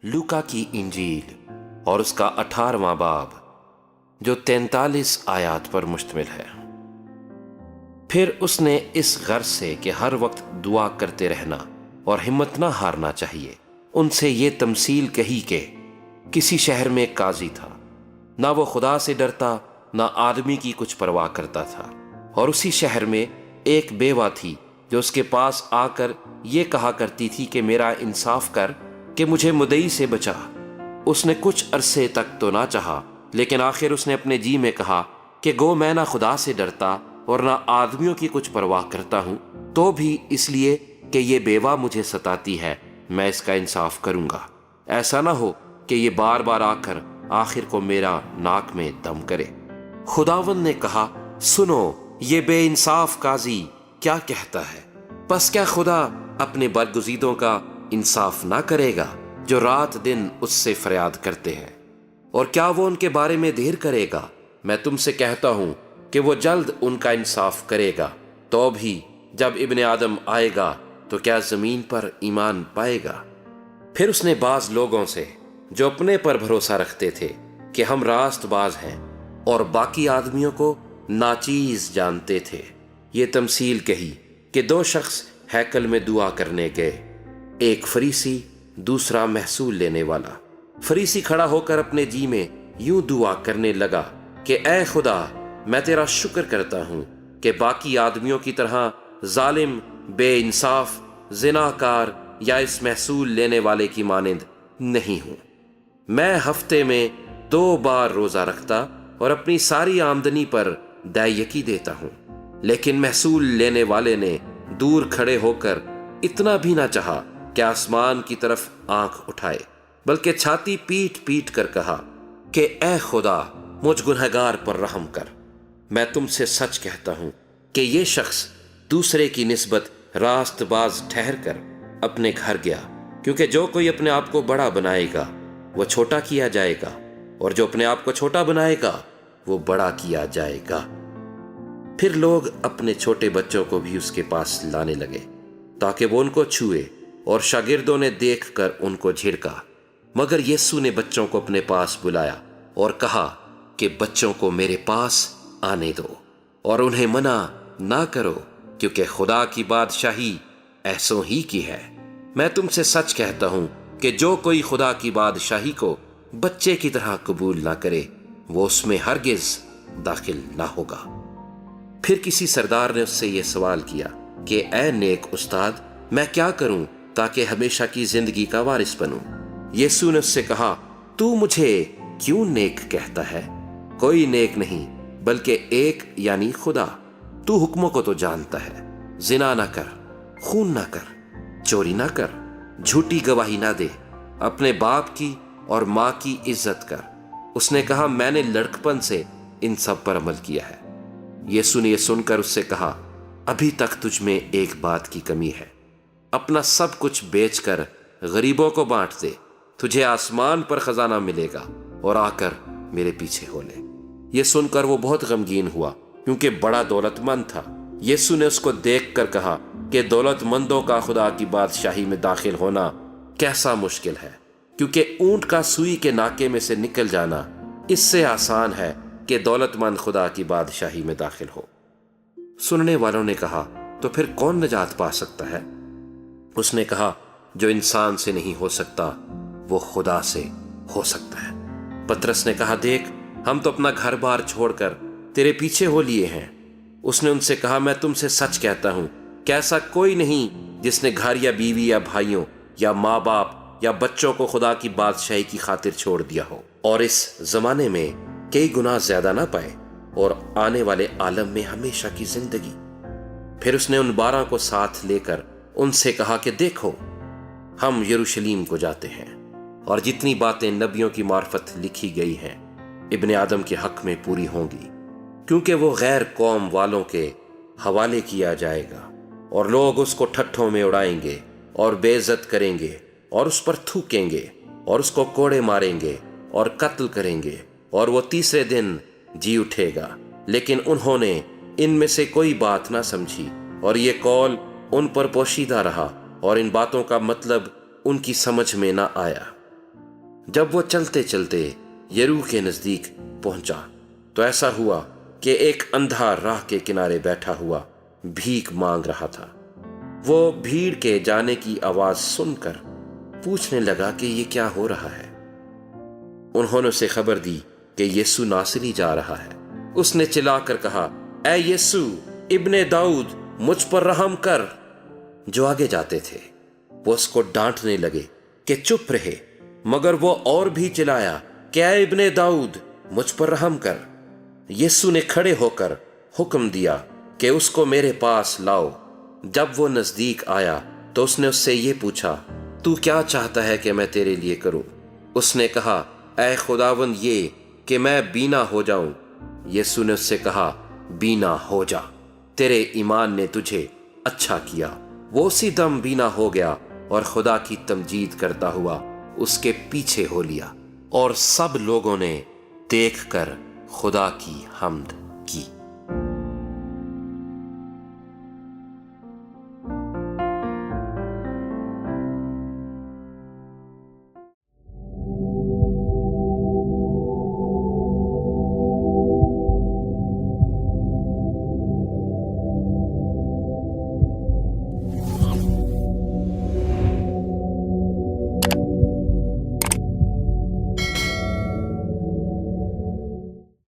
लूका की इंजील और उसका 18वां बाब जो 43 आयात पर मुश्तमिल है। फिर उसने इस गर्ज से कि हर वक्त दुआ करते रहना और हिम्मत ना हारना चाहिए, उनसे ये तमसील कही कि किसी शहर में एक काजी था, ना वो खुदा से डरता ना आदमी की कुछ परवाह करता था। और उसी शहर में एक बेवा थी जो उसके पास आकर ये कहा करती थी कि मेरा इंसाफ कर कि मुझे मुद्दई से बचा। उसने कुछ अरसे तक तो ना चाहा, लेकिन आखिर उसने अपने जी में कहा कि गो मैं ना खुदा से डरता और ना आदमियों की कुछ परवाह करता हूं, तो भी इसलिए कि ये बेवा मुझे सताती है मैं इसका इंसाफ करूंगा। ऐसा ना हो कि ये बार बार आकर आखिर को मेरा नाक में दम करे। खुदावंद ने कहा, सुनो ये बेइंसाफ काजी क्या कहता है। बस क्या खुदा अपने बरगुज़ीदों का इंसाफ ना करेगा जो रात दिन उससे फरियाद करते हैं? और क्या वो उनके बारे में देर करेगा? मैं तुमसे कहता हूं कि वो जल्द उनका इंसाफ करेगा। तो भी जब इब्ने आदम आएगा तो क्या जमीन पर ईमान पाएगा? फिर उसने बाज लोगों से जो अपने पर भरोसा रखते थे कि हम रास्तबाज हैं और बाकी आदमियों को नाचीज जानते थे, ये तमसील कही कि दो शख्स हैकल में दुआ करने गए, एक फरीसी दूसरा महसूल लेने वाला। फरीसी खड़ा होकर अपने जी में यूं दुआ करने लगा कि ऐ खुदा, मैं तेरा शुक्र करता हूं कि बाकी आदमियों की तरह जालिम, बेइंसाफ, जिनाकार या इस महसूल लेने वाले की मानिंद नहीं हूं। मैं हफ्ते में 2 बार रोजा रखता और अपनी सारी आमदनी पर दायकी देता हूं। लेकिन महसूल लेने वाले ने दूर खड़े होकर इतना भी ना चाहा कि आसमान की तरफ आंख उठाए, बल्कि छाती पीट पीट कर कहा कि ऐ खुदा, मुझ गुनहगार पर रहम कर। मैं तुमसे सच कहता हूं कि ये शख्स दूसरे की निस्बत रास्तबाज ठहर कर अपने घर गया, क्योंकि जो कोई अपने आप को बड़ा बनाएगा वो छोटा किया जाएगा, और जो अपने आप को छोटा बनाएगा वो बड़ा किया जाएगा। फिर लोग अपने छोटे बच्चों को भी उसके पास लाने लगे ताकि वो उनको छुए, और शागिर्दों ने देखकर उनको झिड़का। मगर यीशु ने बच्चों को अपने पास बुलाया और कहा कि बच्चों को मेरे पास आने दो और उन्हें मना ना करो, क्योंकि खुदा की बादशाही ऐसों ही की है। मैं तुमसे सच कहता हूं कि जो कोई खुदा की बादशाही को बच्चे की तरह कबूल ना करे वो उसमें हरगिज दाखिल ना होगा। फिर किसी सरदार ने उससे यह सवाल किया कि ऐ नेक उस्ताद, मैं क्या करूं ताकि हमेशा की जिंदगी का वारिस बनूं? यीशु ने उससे कहा, तू मुझे क्यों नेक कहता है? कोई नेक नहीं बल्कि एक यानी खुदा। तू हुक्मों को तो जानता है, जिना ना कर, खून ना कर, चोरी ना कर, झूठी गवाही ना दे, अपने बाप की और माँ की इज्जत कर। उसने कहा, मैंने लड़कपन से इन सब पर अमल किया है। यीशु ने यह सुनकर उससे कहा, अभी तक तुझ में एक बात की कमी है। अपना सब कुछ बेचकर गरीबों को बांट दे, तुझे आसमान पर खजाना मिलेगा, और आकर मेरे पीछे हो ले। यह सुनकर वो बहुत गमगीन हुआ, क्योंकि बड़ा दौलतमंद था। यीशु ने उसको देखकर कहा कि दौलतमंदों का खुदा की बादशाही में दाखिल होना कैसा मुश्किल है, क्योंकि ऊंट का सुई के नाके में से निकल जाना इससे आसान है कि दौलतमंद खुदा की बादशाही में दाखिल हो। सुनने वालों ने कहा, तो फिर कौन निजात पा सकता है? उसने कहा, जो इंसान से नहीं हो सकता वो खुदा से हो सकता है। पतरस ने कहा, देख, हम तो अपना घर बार छोड़कर तेरे पीछे हो लिए हैं। उसने उनसे कहा, मैं तुमसे सच कहता हूं कि ऐसा कोई नहीं जिसने घर या बीवी या भाइयों या माँ बाप या बच्चों को खुदा की बादशाही की खातिर छोड़ दिया हो और इस जमाने में कई गुना ज्यादा ना पाए और आने वाले आलम में हमेशा की जिंदगी। फिर उसने उन 12 को साथ लेकर उनसे कहा कि देखो, हम यरूशलेम को जाते हैं, और जितनी बातें नबियों की मार्फत लिखी गई हैं इब्ने आदम के हक में पूरी होंगी, क्योंकि वो गैर कौम वालों के हवाले किया जाएगा और लोग उसको ठट्ठों में उड़ाएंगे और बेइज्जत करेंगे और उस पर थूकेंगे और उसको कोड़े मारेंगे और कत्ल करेंगे, और वो तीसरे दिन जी उठेगा। लेकिन उन्होंने इनमें से कोई बात ना समझी, और ये कौल उन पर पोशीदा रहा, और इन बातों का मतलब उनकी समझ में ना आया। جب وہ چلتے چلتے یرو کے نزدیک پہنچا تو ایسا ہوا کہ ایک اندھا راہ کے کنارے بیٹھا ہوا بھیک مانگ رہا تھا۔ وہ بھیڑ کے جانے کی آواز سن کر پوچھنے لگا کہ یہ کیا ہو رہا ہے۔ انہوں نے اسے خبر دی کہ یسوع ناصری جا رہا ہے۔ اس نے چلا کر کہا، اے یسوع ابن داؤد مجھ پر رحم کر۔ جو آگے جاتے تھے وہ اس کو ڈانٹنے لگے کہ چپ رہے، مگر وہ اور بھی چلایا کہ اے ابن داؤد مجھ پر رحم کر۔ یسوع نے کھڑے ہو کر حکم دیا کہ اس کو میرے پاس لاؤ۔ جب وہ نزدیک آیا تو اس نے اس سے یہ پوچھا، تو کیا چاہتا ہے کہ میں تیرے لیے کروں؟ اس نے کہا، اے خداوند یہ کہ میں بینا ہو جاؤں۔ یسوع نے اس سے کہا، بینا ہو جا، تیرے ایمان نے تجھے اچھا کیا۔ وہ اسی دم بینا ہو گیا اور خدا کی تمجید کرتا ہوا اس کے پیچھے ہو لیا، اور سب لوگوں نے دیکھ کر خدا کی حمد کی۔